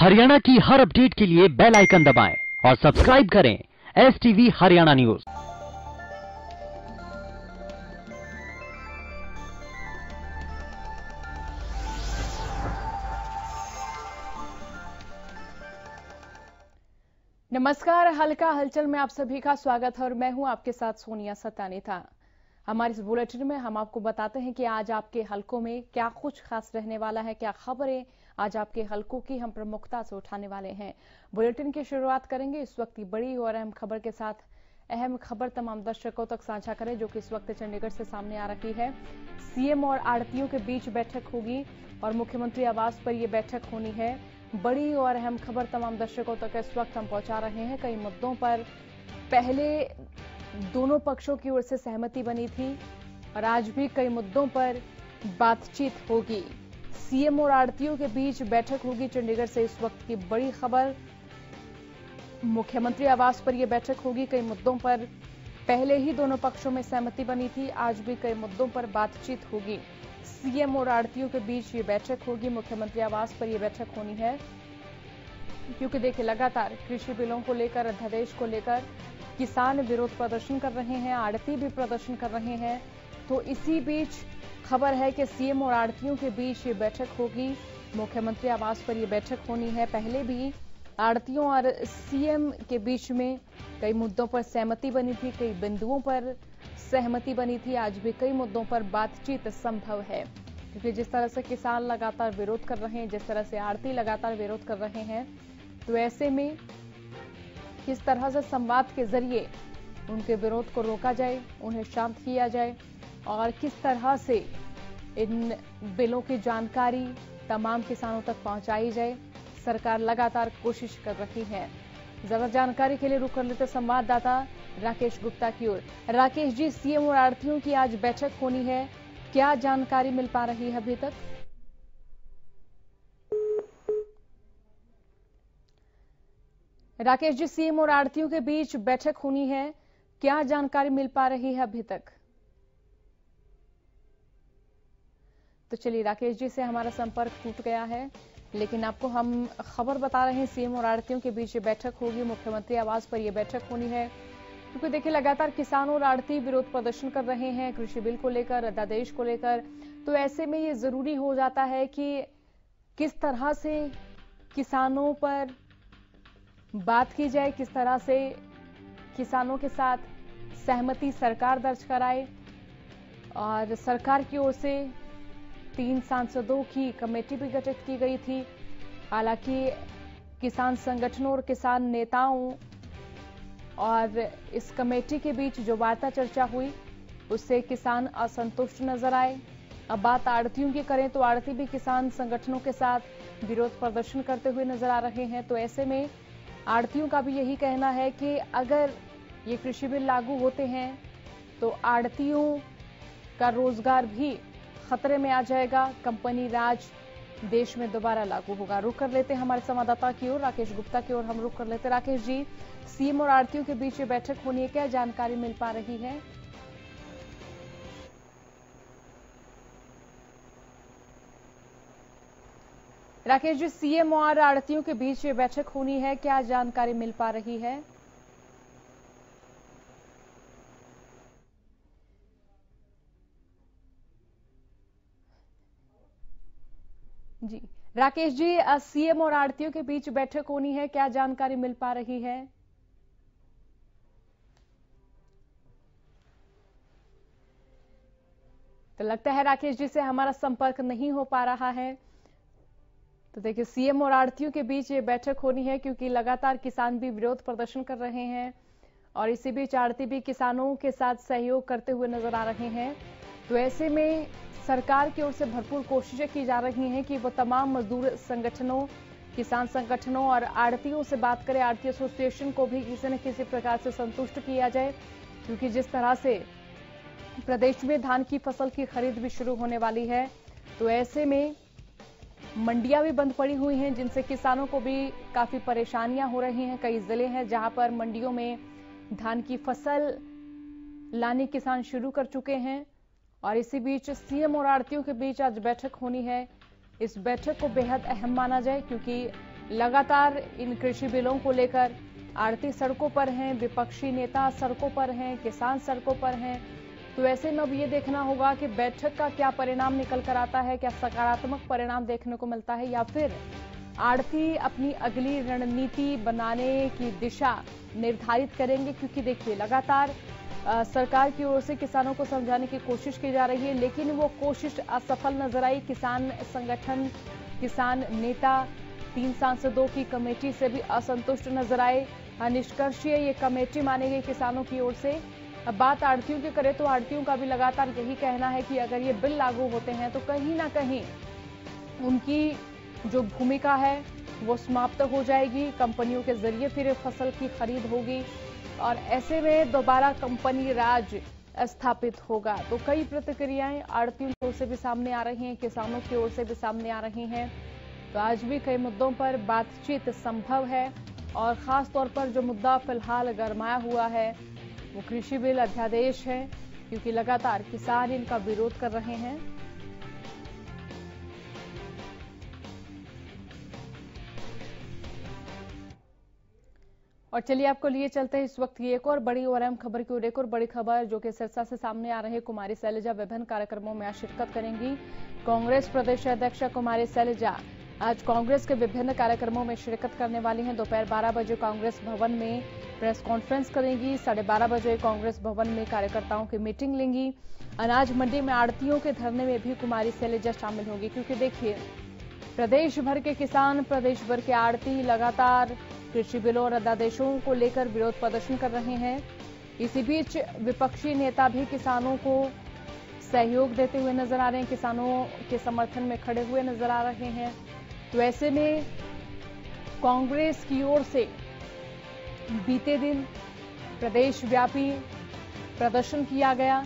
हरियाणा की हर अपडेट के लिए बेल आइकन दबाएं और सब्सक्राइब करें STV हरियाणा न्यूज। नमस्कार, हल्का हलचल में आप सभी का स्वागत है और मैं हूं आपके साथ सोनिया सतानेता। हमारे इस बुलेटिन में हम आपको बताते हैं कि आज आपके हलकों में क्या कुछ खास रहने वाला है, क्या खबरें आज आपके हलकों की हम प्रमुखता से उठाने वाले हैं। बुलेटिन की शुरुआत करेंगे इस वक्त की बड़ी और अहम खबर के साथ। अहम खबर तमाम दर्शकों तक साझा करें जो कि इस वक्त चंडीगढ़ से सामने आ रही है। सीएम और आड़तियों के बीच बैठक होगी और मुख्यमंत्री आवास पर यह बैठक होनी है। बड़ी और अहम खबर तमाम दर्शकों तक इस वक्त हम पहुंचा रहे हैं। कई मुद्दों पर पहले दोनों पक्षों की ओर से सहमति बनी थी और आज भी कई मुद्दों पर बातचीत होगी। सीएम और आड़तियों के बीच बैठक होगी चंडीगढ़ से इस वक्त की बड़ी खबर। मुख्यमंत्री आवास पर यह बैठक होगी। कई मुद्दों पर पहले ही दोनों पक्षों में सहमति बनी थी, आज भी कई मुद्दों पर बातचीत होगी। सीएम और आड़तियों के बीच ये बैठक होगी। मुख्यमंत्री आवास पर यह बैठक होनी है क्योंकि देखिए लगातार कृषि बिलों को लेकर, अध्यादेश को लेकर किसान विरोध प्रदर्शन कर रहे हैं, आड़ती भी प्रदर्शन कर रहे हैं। तो इसी बीच खबर है कि सीएम और आड़तियों के बीच ये बैठक होगी। मुख्यमंत्री आवास पर यह बैठक होनी है। पहले भी आड़तियों और सीएम के बीच में कई मुद्दों पर सहमति बनी थी, कई बिंदुओं पर सहमति बनी थी। आज भी कई मुद्दों पर बातचीत संभव है क्योंकि जिस तरह से किसान लगातार विरोध कर रहे हैं, जिस तरह से आड़ती लगातार विरोध कर रहे हैं, तो ऐसे में किस तरह से संवाद के जरिए उनके विरोध को रोका जाए, उन्हें शांत किया जाए और किस तरह से इन बिलों की जानकारी तमाम किसानों तक पहुंचाई जाए, सरकार लगातार कोशिश कर रही है। ज्यादा जानकारी के लिए रुक कर लेते संवाददाता राकेश गुप्ता की ओर। राकेश जी, सीएम और आड़तियों की आज बैठक होनी है, क्या जानकारी मिल पा रही है अभी तक? राकेश जी, सीएम और आड़तियों के बीच बैठक होनी है, क्या जानकारी मिल पा रही है अभी तक? तो चलिए, राकेश जी से हमारा संपर्क टूट गया है, लेकिन आपको हम खबर बता रहे हैं सीएम और आड़तियों के बीच ये बैठक होगी। मुख्यमंत्री आवास पर यह बैठक होनी है क्योंकि देखिए लगातार किसान और आड़ती विरोध प्रदर्शन कर रहे हैं कृषि बिल को लेकर, अध्यादेश को लेकर। तो ऐसे में ये जरूरी हो जाता है कि किस तरह से किसानों पर बात की जाए, किस तरह से किसानों के साथ सहमति सरकार दर्ज कराए। और सरकार की ओर से 3 सांसदों की कमेटी भी गठित की गई थी। हालांकि किसान संगठनों और किसान नेताओं और इस कमेटी के बीच जो वार्ता चर्चा हुई उससे किसान असंतुष्ट नजर आए। अब बात आड़तियों की करें तो आड़ती भी किसान संगठनों के साथ विरोध प्रदर्शन करते हुए नजर आ रहे हैं। तो ऐसे में आड़तियों का भी यही कहना है कि अगर ये कृषि बिल लागू होते हैं तो आड़तियों का रोजगार भी खतरे में आ जाएगा, कंपनी राज देश में दोबारा लागू होगा। रुक कर लेते हैं हमारे संवाददाता की ओर, राकेश गुप्ता की ओर हम रुक कर लेते हैं। राकेश जी, सीएम और आड़तियों के बीच ये बैठक होनी है, क्या जानकारी मिल पा रही है? राकेश जी, सीएम और आड़तियों के बीच ये बैठक होनी है, क्या जानकारी मिल पा रही है? जी राकेश जी, सीएम और आड़तियों के बीच बैठक होनी है, क्या जानकारी मिल पा रही है? तो लगता है राकेश जी से हमारा संपर्क नहीं हो पा रहा है। तो देखिए, सीएम और आड़तियों के बीच ये बैठक होनी है क्योंकि लगातार किसान भी विरोध प्रदर्शन कर रहे हैं और इसी बीच आड़ती भी किसानों के साथ सहयोग करते हुए नजर आ रहे हैं। तो ऐसे में सरकार की ओर से भरपूर कोशिशें की जा रही हैं कि वो तमाम मजदूर संगठनों, किसान संगठनों और आड़तियों से बात करें, आड़ती एसोसिएशन को भी किसी न किसी प्रकार से संतुष्ट किया जाए क्योंकि जिस तरह से प्रदेश में धान की फसल की खरीद भी शुरू होने वाली है, तो ऐसे में मंडियां भी बंद पड़ी हुई हैं जिनसे किसानों को भी काफी परेशानियां हो रही हैं। कई जिले हैं जहां पर मंडियों में धान की फसल लाने किसान शुरू कर चुके हैं और इसी बीच सीएम और आड़तियों के बीच आज बैठक होनी है। इस बैठक को बेहद अहम माना जाए क्योंकि लगातार इन कृषि बिलों को लेकर आड़ती सड़कों पर हैं, विपक्षी नेता सड़कों पर हैं, किसान सड़कों पर हैं। तो ऐसे में अब ये देखना होगा कि बैठक का क्या परिणाम निकल कर आता है, क्या सकारात्मक परिणाम देखने को मिलता है या फिर आड़ती अपनी अगली रणनीति बनाने की दिशा निर्धारित करेंगे। क्योंकि देखिए लगातार सरकार की ओर से किसानों को समझाने की कोशिश की जा रही है, लेकिन वो कोशिश असफल नजर आई। किसान संगठन, किसान नेता 3 सांसदों की कमेटी से भी असंतुष्ट नजर आए। निष्कर्षीय ये कमेटी मानी गई किसानों की ओर से। अब बात आड़तियों की करें तो आड़तियों का भी लगातार यही कहना है कि अगर ये बिल लागू होते हैं तो कहीं ना कहीं उनकी जो भूमिका है वो समाप्त हो जाएगी। कंपनियों के जरिए फिर फसल की खरीद होगी और ऐसे में दोबारा कंपनी राज स्थापित होगा। तो कई प्रतिक्रियाएं आड़तियों की ओर से भी सामने आ रही हैं, किसानों की ओर से भी सामने आ रही हैं। तो आज भी कई मुद्दों पर बातचीत संभव है और खास तौर पर जो मुद्दा फिलहाल गरमाया हुआ है वो कृषि बिल अध्यादेश है, क्योंकि लगातार किसान इनका विरोध कर रहे हैं। और चलिए आपको लिए चलते हैं इस वक्त की एक और बड़ी और अहम खबर की ओर। एक और बड़ी खबर जो कि सिरसा से सामने आ रही है। कुमारी शैलजा विभिन्न कार्यक्रमों में आज शिरकत करेंगी। कांग्रेस प्रदेश अध्यक्ष कुमारी शैलजा आज कांग्रेस के विभिन्न कार्यक्रमों में शिरकत करने वाली हैं। दोपहर 12 बजे कांग्रेस भवन में प्रेस कॉन्फ्रेंस करेंगी। 12:30 बजे कांग्रेस भवन में कार्यकर्ताओं की मीटिंग लेंगी। अनाज मंडी में आड़तियों के धरने में भी कुमारी शैलजा शामिल होंगी। क्योंकि देखिए प्रदेश भर के किसान, प्रदेश भर के आड़ती लगातार कृषि बिलों और अध्यादेशों को लेकर विरोध प्रदर्शन कर रहे हैं। इसी बीच विपक्षी नेता भी किसानों को सहयोग देते हुए नजर आ रहे हैं, किसानों के समर्थन में खड़े हुए नजर आ रहे हैं। तो ऐसे में कांग्रेस की ओर से बीते दिन प्रदेश व्यापी प्रदर्शन किया गया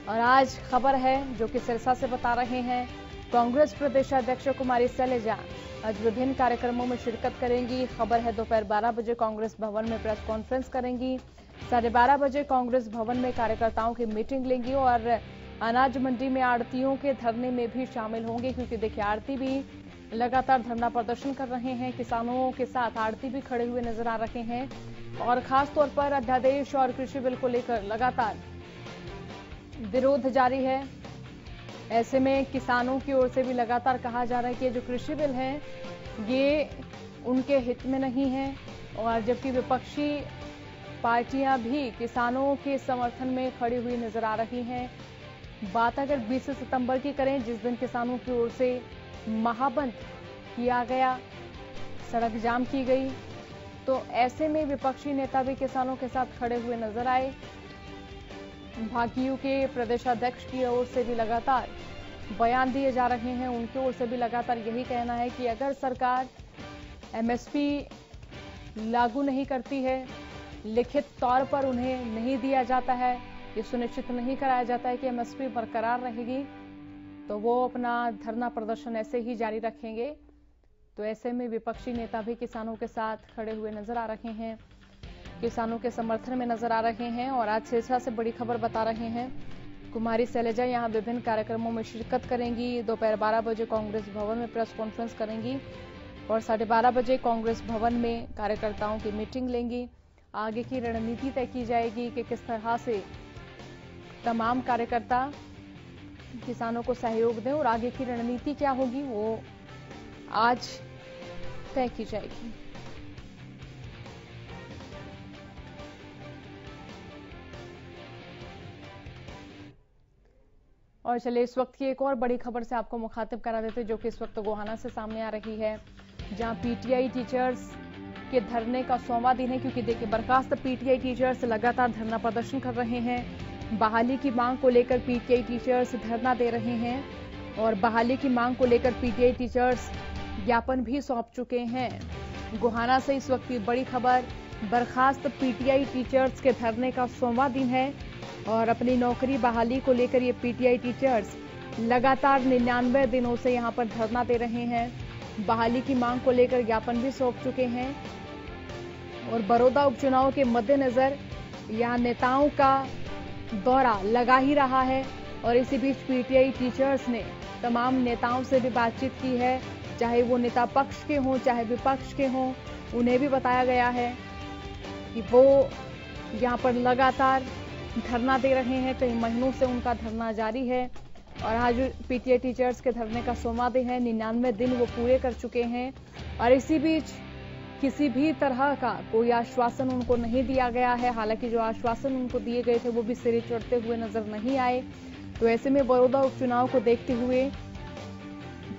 और आज खबर है जो कि सिरसा से बता रहे हैं, कांग्रेस प्रदेश अध्यक्ष कुमारी शैलजा आज विभिन्न कार्यक्रमों में शिरकत करेंगी। खबर है दोपहर 12 बजे कांग्रेस भवन में प्रेस कॉन्फ्रेंस करेंगी। 12:30 बजे कांग्रेस भवन में कार्यकर्ताओं की मीटिंग लेंगी और अनाज मंडी में आड़तियों के धरने में भी शामिल होंगे। क्योंकि देखिए आड़ती भी लगातार धरना प्रदर्शन कर रहे हैं, किसानों के साथ आड़ती भी खड़े हुए नजर आ रहे हैं और खास तौर पर अध्यादेश और कृषि बिल को लेकर लगातार विरोध जारी है। ऐसे में किसानों की ओर से भी लगातार कहा जा रहा है कि जो कृषि बिल है ये उनके हित में नहीं है और जबकि विपक्षी पार्टियां भी किसानों के समर्थन में खड़ी हुई नजर आ रही हैं। बात अगर 20 सितंबर की करें, जिस दिन किसानों की ओर से महाबंद किया गया, सड़क जाम की गई, तो ऐसे में विपक्षी नेता भी किसानों के साथ खड़े हुए नजर आए। भाकियू के प्रदेशाध्यक्ष की ओर से भी लगातार बयान दिए जा रहे हैं। उनकी ओर से भी लगातार यही कहना है कि अगर सरकार एमएसपी लागू नहीं करती है, लिखित तौर पर उन्हें नहीं दिया जाता है, ये सुनिश्चित नहीं कराया जाता है कि एमएसपी बरकरार रहेगी, तो वो अपना धरना प्रदर्शन ऐसे ही जारी रखेंगे। तो ऐसे में विपक्षी नेता भी किसानों के साथ खड़े हुए नजर आ रहे हैं, किसानों के समर्थन में नजर आ रहे हैं। और आज सिरसा से बड़ी खबर बता रहे हैं, कुमारी शैलजा यहां विभिन्न कार्यक्रमों में शिरकत करेंगी। दोपहर 12 बजे कांग्रेस भवन में प्रेस कॉन्फ्रेंस करेंगी और 12:30 बजे कांग्रेस भवन में कार्यकर्ताओं की मीटिंग लेंगी। आगे की रणनीति तय की जाएगी कि किस तरह से तमाम कार्यकर्ता किसानों को सहयोग दें और आगे की रणनीति क्या होगी वो आज तय की जाएगी। और चलिए इस वक्त की एक और बड़ी खबर से आपको मुखातिब करा देते जो कि इस वक्त गोहाना से सामने आ रही है, जहां पीटीआई टीचर्स के धरने का 100वां दिन है। क्योंकि देखिए बर्खास्त पीटीआई टीचर्स लगातार धरना प्रदर्शन कर रहे हैं। बहाली की मांग को लेकर पीटीआई टीचर्स धरना दे रहे हैं और बहाली की मांग को लेकर पीटीआई टीचर्स ज्ञापन भी सौंप चुके हैं। गोहाना से इस वक्त की बड़ी खबर, बर्खास्त पीटीआई टीचर्स के धरने का 100वां दिन है और अपनी नौकरी बहाली को लेकर ये पीटीआई टीचर्स लगातार 99 दिनों से यहां पर धरना दे रहे हैं। बहाली की मांग को लेकर ज्ञापन भी सौंप चुके हैं और बड़ौदा उपचुनाव के मद्देनजर यहां नेताओं का दौरा लगा ही रहा है। और इसी बीच पीटीआई टीचर्स ने तमाम नेताओं से भी बातचीत की है चाहे वो नेता पक्ष के हों चाहे विपक्ष के हों, उन्हें भी बताया गया है कि वो यहाँ पर लगातार धरना दे रहे हैं। कई महीनों से उनका धरना जारी है और आज पीटीआई टीचर्स के धरने का 100वां दिन है। 99 दिन वो पूरे कर चुके हैं और इसी बीच किसी भी तरह का कोई आश्वासन उनको नहीं दिया गया है। हालांकि जो आश्वासन उनको दिए गए थे वो भी सिरे चढ़ते हुए नजर नहीं आए। तो ऐसे में बड़ौदा उपचुनाव को देखते हुए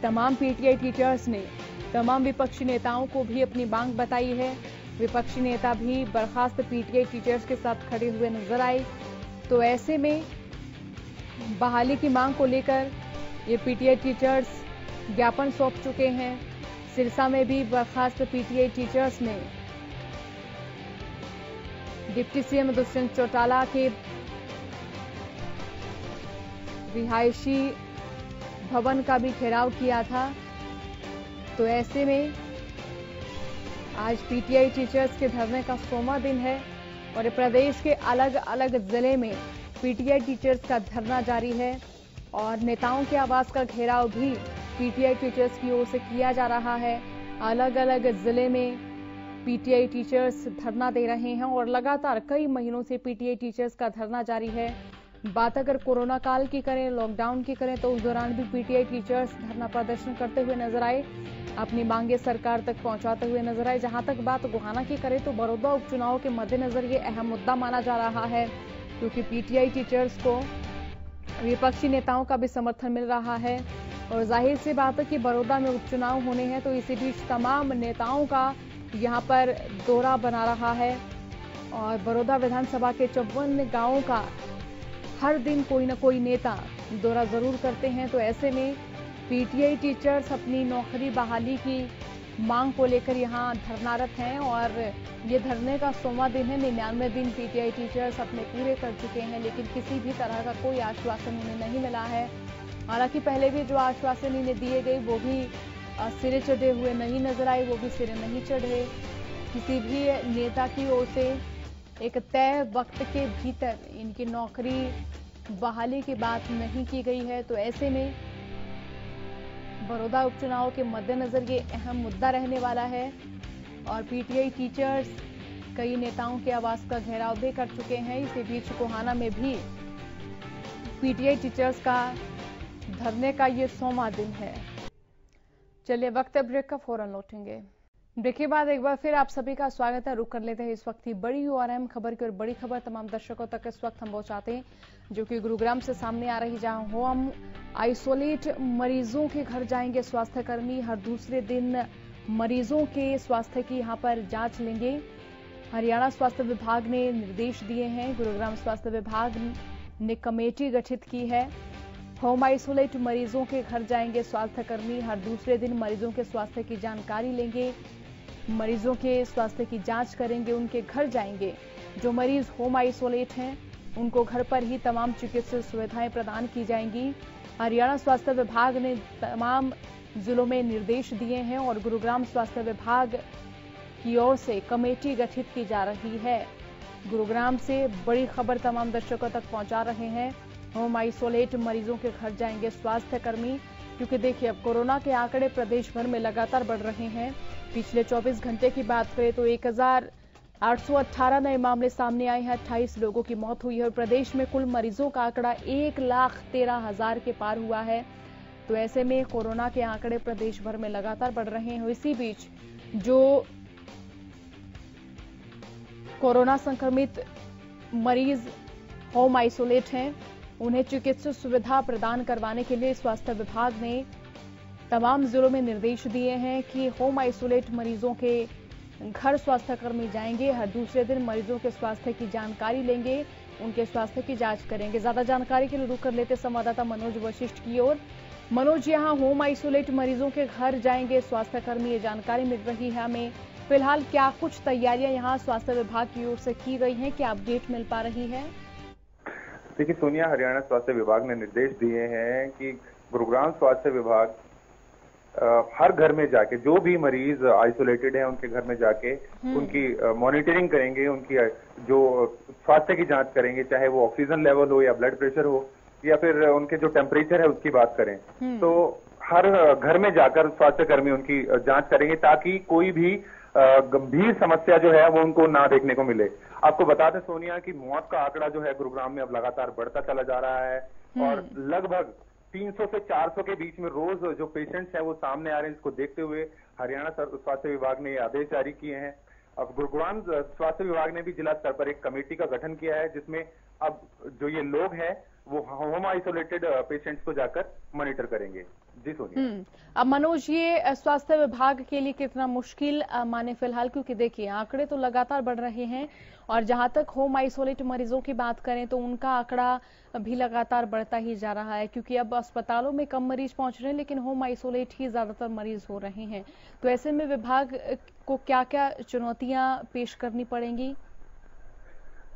तमाम पीटीआई टीचर्स ने तमाम विपक्षी नेताओं को भी अपनी मांग बताई है। विपक्षी नेता भी बर्खास्त पीटीआई टीचर्स के साथ खड़े हुए नजर आए। तो ऐसे में बहाली की मांग को लेकर ये पीटीआई टीचर्स ज्ञापन सौंप चुके हैं। सिरसा में भी बर्खास्त पीटीआई टीचर्स ने डिप्टी सीएम दुष्यंत चौटाला के रिहायशी भवन का भी घेराव किया था। तो ऐसे में आज पीटीआई टीचर्स के धरने का 100वां दिन है और प्रदेश के अलग अलग जिले में पीटीआई टीचर्स का धरना जारी है और नेताओं के आवास का घेराव भी पीटीआई टीचर्स की ओर से किया जा रहा है। अलग अलग जिले में पीटीआई टीचर्स धरना दे रहे हैं और लगातार कई महीनों से पीटीआई टीचर्स का धरना जारी है। बात अगर कोरोना काल की करें, लॉकडाउन की करें, तो उस दौरान भी पीटीआई टीचर्स धरना प्रदर्शन करते हुए नजर आए, अपनी मांगे सरकार तक पहुंचाते हुए नजर आए। जहां तक बात गोहाना की करें तो बड़ौदा उपचुनाव के मद्देनजर ये अहम मुद्दा माना जा रहा है, क्योंकि पीटीआई टीचर्स को विपक्षी नेताओं का भी समर्थन मिल रहा है और जाहिर सी बात है कि बड़ौदा में उपचुनाव होने हैं। तो इसी बीच तमाम नेताओं का यहाँ पर दौरा बना रहा है और बड़ौदा विधानसभा के 54 गांवों का हर दिन कोई न कोई नेता दौरा जरूर करते हैं। तो ऐसे में पीटीआई टीचर्स अपनी नौकरी बहाली की मांग को लेकर यहाँ धरनारत हैं और ये धरने का 100वां दिन है। 99 दिन पीटीआई टीचर्स अपने पूरे कर चुके हैं, लेकिन किसी भी तरह का कोई आश्वासन उन्हें नहीं मिला है। हालांकि पहले भी जो आश्वासन इन्हें दिए गए वो भी सिरे चढ़े हुए नहीं नजर आए, वो भी सिरे नहीं चढ़े। किसी भी नेता की ओर से एक तय वक्त के भीतर इनकी नौकरी बहाली की बात नहीं की गई है। तो ऐसे में बड़ौदा उपचुनाव के मद्देनजर ये अहम मुद्दा रहने वाला है और पीटीआई टीचर्स कई नेताओं के आवास का घेराव भी कर चुके हैं। इसी बीच गोहाना में भी पीटीआई टीचर्स का धरने का ये 100वां दिन है। चलिए वक्त ब्रेक का, फौरन लौटेंगे। ब्रेक के बाद एक बार फिर आप सभी का स्वागत है। रुक कर लेते हैं इस वक्त की बड़ी और अहम खबर की, और बड़ी खबर तमाम दर्शकों तक इस वक्त हम पहुंचाते हैं जो कि गुरुग्राम से सामने आ रही, जहां होम आइसोलेट मरीजों के घर जाएंगे स्वास्थ्यकर्मी। हर दूसरे दिन मरीजों के स्वास्थ्य की यहां पर जांच लेंगे। हरियाणा स्वास्थ्य विभाग ने निर्देश दिए हैं। गुरुग्राम स्वास्थ्य विभाग ने कमेटी गठित की है। होम आइसोलेट मरीजों के घर जाएंगे स्वास्थ्यकर्मी। हर दूसरे दिन मरीजों के स्वास्थ्य की जानकारी लेंगे, मरीजों के स्वास्थ्य की जांच करेंगे, उनके घर जाएंगे। जो मरीज होम आइसोलेट हैं उनको घर पर ही तमाम चिकित्सा सुविधाएं प्रदान की जाएंगी। हरियाणा स्वास्थ्य विभाग ने तमाम जिलों में निर्देश दिए हैं और गुरुग्राम स्वास्थ्य विभाग की ओर से कमेटी गठित की जा रही है। गुरुग्राम से बड़ी खबर तमाम दर्शकों तक पहुंचा रहे हैं। होम आइसोलेट मरीजों के घर जाएंगे स्वास्थ्यकर्मी, क्योंकि देखिए अब कोरोना के आंकड़े प्रदेश भर में लगातार बढ़ रहे हैं। पिछले 24 घंटे की बात करें तो 1818 नए मामले सामने आए हैं, 28 लोगों की मौत हुई है और प्रदेश में कुल मरीजों का आंकड़ा 1,13,000 के पार हुआ है। तो ऐसे में कोरोना के आंकड़े प्रदेश भर में लगातार बढ़ रहे हैं। इसी बीच जो कोरोना संक्रमित मरीज होम आइसोलेट हैं उन्हें चिकित्सा सुविधा प्रदान करवाने के लिए स्वास्थ्य विभाग ने तमाम जिलों में निर्देश दिए हैं कि होम आइसोलेट मरीजों के घर स्वास्थ्यकर्मी जाएंगे। हर दूसरे दिन मरीजों के स्वास्थ्य की जानकारी लेंगे, उनके स्वास्थ्य की जांच करेंगे। ज्यादा जानकारी के लिए रुक कर लेते संवाददाता मनोज वशिष्ठ की ओर। मनोज, यहाँ होम आइसोलेट मरीजों के घर जाएंगे स्वास्थ्यकर्मी, ये जानकारी मिल रही है हमें। फिलहाल क्या कुछ तैयारियां यहाँ स्वास्थ्य विभाग की ओर से की गई हैं, क्या अपडेट मिल पा रही है? देखिए सोनिया, हरियाणा स्वास्थ्य विभाग ने निर्देश दिए हैं कि गुरुग्राम स्वास्थ्य विभाग हर घर में जाके जो भी मरीज आइसोलेटेड हैं उनके घर में जाके उनकी मॉनिटरिंग करेंगे, उनकी जो स्वास्थ्य की जांच करेंगे, चाहे वो ऑक्सीजन लेवल हो या ब्लड प्रेशर हो या फिर उनके जो टेम्परेचर है उसकी बात करें। तो हर घर में जाकर स्वास्थ्य कर्मी उनकी जांच करेंगे, ताकि कोई भी गंभीर समस्या जो है वो उनको ना देखने को मिले। आपको बता दें सोनिया कि मौत का आंकड़ा जो है गुरुग्राम में अब लगातार बढ़ता चला जा रहा है और लगभग 300 से 400 के बीच में रोज जो पेशेंट्स हैं वो सामने आ रहे हैं, जिसको देखते हुए हरियाणा स्वास्थ्य विभाग ने ये आदेश जारी किए हैं। अब गुरुग्राम स्वास्थ्य विभाग ने भी जिला स्तर पर एक कमेटी का गठन किया है, जिसमें अब जो ये लोग हैं वो होम आइसोलेटेड पेशेंट्स को जाकर मॉनिटर करेंगे। जी सोनिया। अब मनोज, ये स्वास्थ्य विभाग के लिए कितना मुश्किल माने फिलहाल, क्योंकि देखिए आंकड़े तो लगातार बढ़ रहे हैं और जहां तक होम आइसोलेट मरीजों की बात करें तो उनका आंकड़ा भी लगातार बढ़ता ही जा रहा है, क्योंकि अब अस्पतालों में कम मरीज पहुंच रहे हैं लेकिन होम आइसोलेट ही ज्यादातर मरीज हो रहे हैं। तो ऐसे में विभाग को क्या क्या चुनौतियां पेश करनी पड़ेंगी?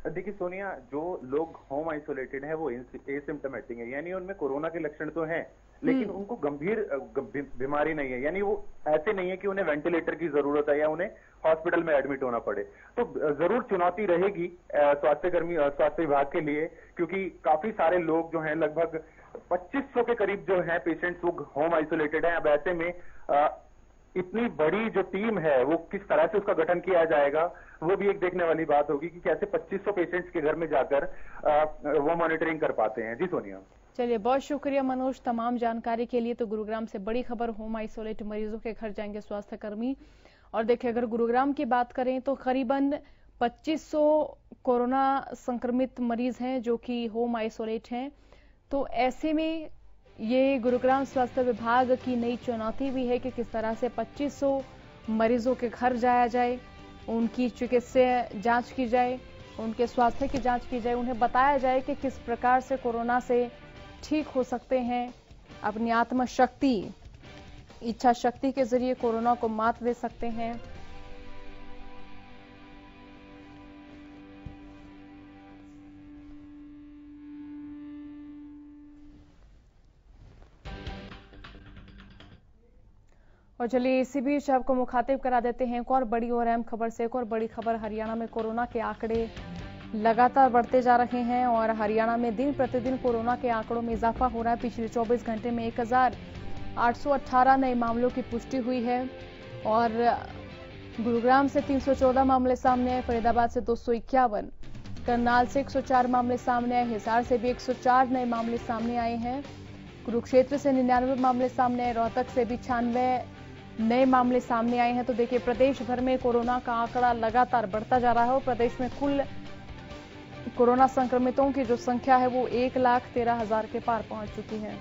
देखिए सोनिया, जो लोग होम आइसोलेटेड है वो एसिम्टोमेटिक है, यानी उनमें कोरोना के लक्षण तो हैं लेकिन उनको गंभीर बीमारी नहीं है, यानी वो ऐसे नहीं है कि उन्हें वेंटिलेटर की जरूरत है या उन्हें हॉस्पिटल में एडमिट होना पड़े। तो जरूर चुनौती रहेगी स्वास्थ्य विभाग के लिए, क्योंकि काफी सारे लोग जो हैं लगभग 2500 के करीब जो हैं पेशेंट्स वो होम आइसोलेटेड हैं। अब ऐसे में इतनी बड़ी जो टीम है वो किस तरह से उसका गठन किया जाएगा वो भी एक देखने वाली बात होगी कि कैसे 2500 पेशेंट्स के घर में जाकर वो मॉनिटरिंग कर पाते हैं। जी सोनिया। चलिए, बहुत शुक्रिया मनोज तमाम जानकारी के लिए। तो गुरुग्राम से बड़ी खबर, होम आइसोलेट मरीजों के घर जाएंगे स्वास्थ्य कर्मी। और देखिए, अगर गुरुग्राम की बात करें तो करीबन 2500 कोरोना संक्रमित मरीज हैं जो कि होम आइसोलेट हैं। तो ऐसे में ये गुरुग्राम स्वास्थ्य विभाग की नई चुनौती भी है कि किस तरह से 2500 मरीजों के घर जाया जाए, उनकी चिकित्सीय जांच की जाए, उनके स्वास्थ्य की जांच की जाए, उन्हें बताया जाए कि किस प्रकार से कोरोना से ठीक हो सकते हैं, अपनी आत्मशक्ति, इच्छा शक्ति के जरिए कोरोना को मात दे सकते हैं। और चलिए इसी बीच आपको मुखातिब करा देते हैं एक और बड़ी और अहम खबर से। एक और बड़ी खबर, हरियाणा में कोरोना के आंकड़े लगातार बढ़ते जा रहे हैं और हरियाणा में दिन प्रतिदिन कोरोना के आंकड़ों में इजाफा हो रहा है। पिछले 24 घंटे में 1818 नए मामलों की पुष्टि हुई है और गुरुग्राम से 314 मामले सामने आए, फरीदाबाद से 251, करनाल से 104 मामले सामने आए, हिसार से भी 104 नए मामले सामने आए हैं, कुरुक्षेत्र से 99 मामले सामने आए, रोहतक से भी 96 नए मामले सामने आए हैं। तो देखिए, प्रदेश भर में कोरोना का आंकड़ा लगातार बढ़ता जा रहा है और प्रदेश में कुल कोरोना संक्रमितों की जो संख्या है वो 1,13,000 के पार पहुंच चुकी है।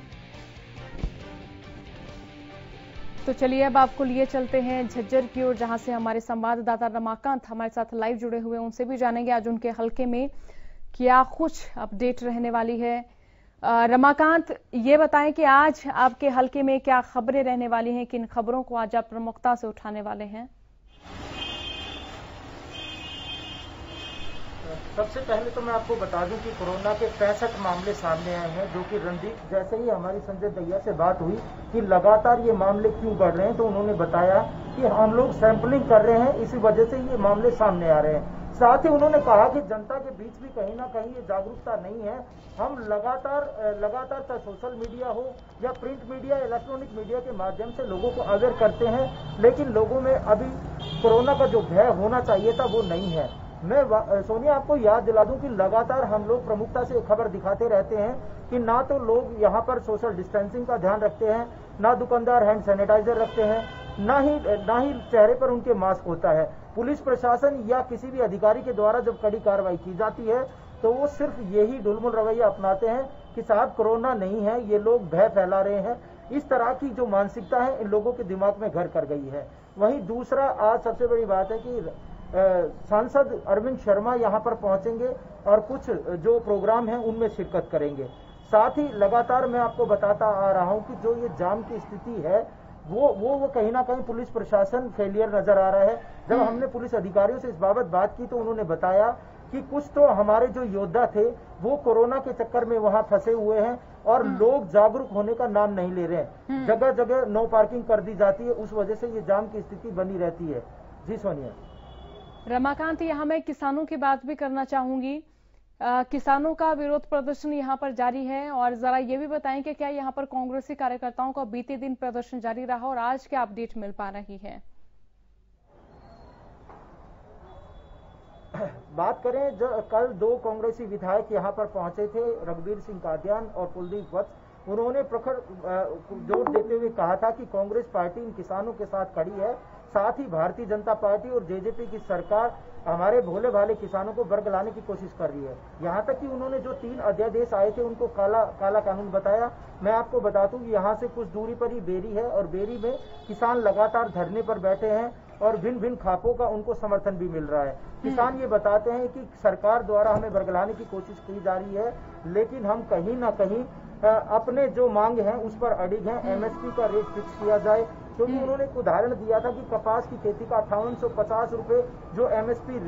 तो चलिए अब आपको लिए चलते हैं झज्जर की ओर, जहां से हमारे संवाददाता रमाकांत हमारे साथ लाइव जुड़े हुए हैं। उनसे भी जानेंगे आज उनके हलके में क्या कुछ अपडेट रहने वाली है। रमाकांत, ये बताएं कि आज आपके हलके में क्या खबरें रहने वाली हैं, किन खबरों को आज आप प्रमुखता से उठाने वाले हैं? सबसे पहले तो मैं आपको बता दूं कि कोरोना के 65 मामले सामने आए हैं, जो कि रणदीप, जैसे ही हमारी संजय दहिया से बात हुई कि लगातार ये मामले क्यों बढ़ रहे हैं, तो उन्होंने बताया कि हम लोग सैंपलिंग कर रहे हैं, इसी वजह से ये मामले सामने आ रहे हैं। साथ ही उन्होंने कहा कि जनता के बीच भी कहीं ना कहीं ये जागरूकता नहीं है। हम लगातार सोशल मीडिया हो या प्रिंट मीडिया, इलेक्ट्रॉनिक मीडिया के माध्यम से लोगों को अवेयर करते हैं, लेकिन लोगों में अभी कोरोना का जो भय होना चाहिए था वो नहीं है। मैं सोनिया आपको याद दिला दूं कि लगातार हम लोग प्रमुखता से खबर दिखाते रहते हैं कि ना तो लोग यहाँ पर सोशल डिस्टेंसिंग का ध्यान रखते हैं, ना दुकानदार हैंड सैनिटाइजर रखते हैं, ना ही चेहरे पर उनके मास्क होता है। पुलिस प्रशासन या किसी भी अधिकारी के द्वारा जब कड़ी कार्रवाई की जाती है तो वो सिर्फ यही ढुलमुल रवैया अपनाते हैं कि साहब कोरोना नहीं है, ये लोग भय फैला रहे हैं। इस तरह की जो मानसिकता है इन लोगों के दिमाग में घर कर गई है। वहीं दूसरा, आज सबसे बड़ी बात है कि सांसद अरविंद शर्मा यहाँ पर पहुंचेंगे और कुछ जो प्रोग्राम है उनमें शिरकत करेंगे। साथ ही लगातार मैं आपको बताता आ रहा हूं कि जो ये जाम की स्थिति है वो कहीं ना कहीं पुलिस प्रशासन फेलियर नजर आ रहा है। जब हमने पुलिस अधिकारियों से इस बाबत बात की तो उन्होंने बताया कि कुछ तो हमारे जो योद्धा थे वो कोरोना के चक्कर में वहां फंसे हुए हैं और लोग जागरूक होने का नाम नहीं ले रहे हैं। जगह जगह नो पार्किंग कर दी जाती है, उस वजह से ये जाम की स्थिति बनी रहती है। जी सोनिया। रमाकांत, यहाँ मैं किसानों की बात भी करना चाहूंगी। किसानों का विरोध प्रदर्शन यहां पर जारी है और जरा ये भी बताएं कि क्या यहां पर कांग्रेसी कार्यकर्ताओं का बीते दिन प्रदर्शन जारी रहा और आज क्या अपडेट मिल पा रही है? बात करें जो कल 2 कांग्रेसी विधायक यहां पर पहुंचे थे, रघुवीर सिंह कादियान और कुलदीप वत्स। उन्होंने प्रखर जोर देते हुए कहा था कि कांग्रेस पार्टी इन किसानों के साथ खड़ी है, साथ ही भारतीय जनता पार्टी और जेजेपी की सरकार हमारे भोले भाले किसानों को वर्ग लाने की कोशिश कर रही है। यहाँ तक कि उन्होंने जो 3 अध्यादेश आए थे उनको काला कानून बताया। मैं आपको बता दूं कि यहाँ से कुछ दूरी पर ही बेरी है और बेरी में किसान लगातार धरने पर बैठे हैं और भिन्न भिन्न खापों का उनको समर्थन भी मिल रहा है। किसान ये बताते हैं कि सरकार द्वारा हमें वर्ग लाने की कोशिश की जा रही है, लेकिन हम कहीं ना कहीं अपने जो मांग है उस पर अडिग हैं। एमएसपी का रेट फिक्स किया जाए, क्योंकि उन्होंने एक उदाहरण दिया था कि कपास की खेती का 5850 रुपए जो एमएसपी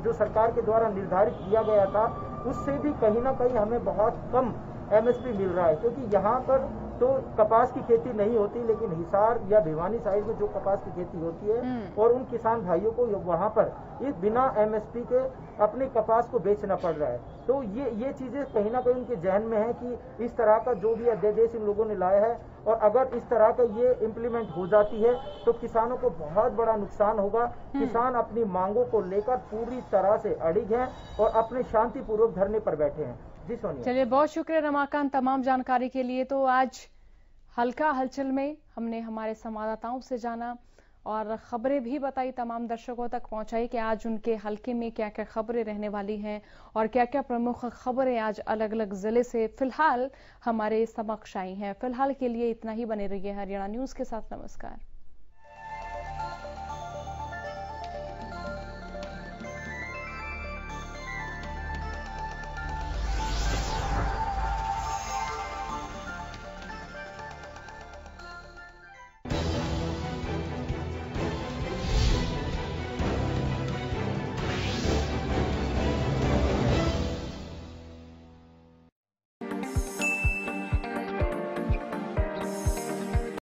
जो सरकार के द्वारा निर्धारित किया गया था, उससे भी कहीं ना कहीं हमें बहुत कम एमएसपी मिल रहा है। क्योंकि यहाँ पर तो कपास की खेती नहीं होती, लेकिन हिसार या भिवानी साइड में जो कपास की खेती होती है और उन किसान भाइयों को वहां पर इस बिना एमएसपी के अपने कपास को बेचना पड़ रहा है। तो ये चीजें कहीं ना कहीं उनके जहन में है कि इस तरह का जो भी अध्यादेश इन लोगों ने लाया है और अगर इस तरह का ये इम्प्लीमेंट हो जाती है तो किसानों को बहुत बड़ा नुकसान होगा। किसान अपनी मांगों को लेकर पूरी तरह से अड़िग हैं और अपने शांतिपूर्वक धरने पर बैठे हैं। जी सोनिया। चलिए, बहुत शुक्रिया रमाकांत तमाम जानकारी के लिए। तो आज हल्का हलचल में हमने हमारे संवाददाताओं से जाना और खबरें भी बताई, तमाम दर्शकों तक पहुंचाई कि आज उनके हलके में क्या क्या खबरें रहने वाली हैं और क्या क्या प्रमुख खबरें आज अलग अलग जिले से फिलहाल हमारे समक्ष आई हैं। फिलहाल के लिए इतना ही। बने रहिए हरियाणा न्यूज के साथ। नमस्कार।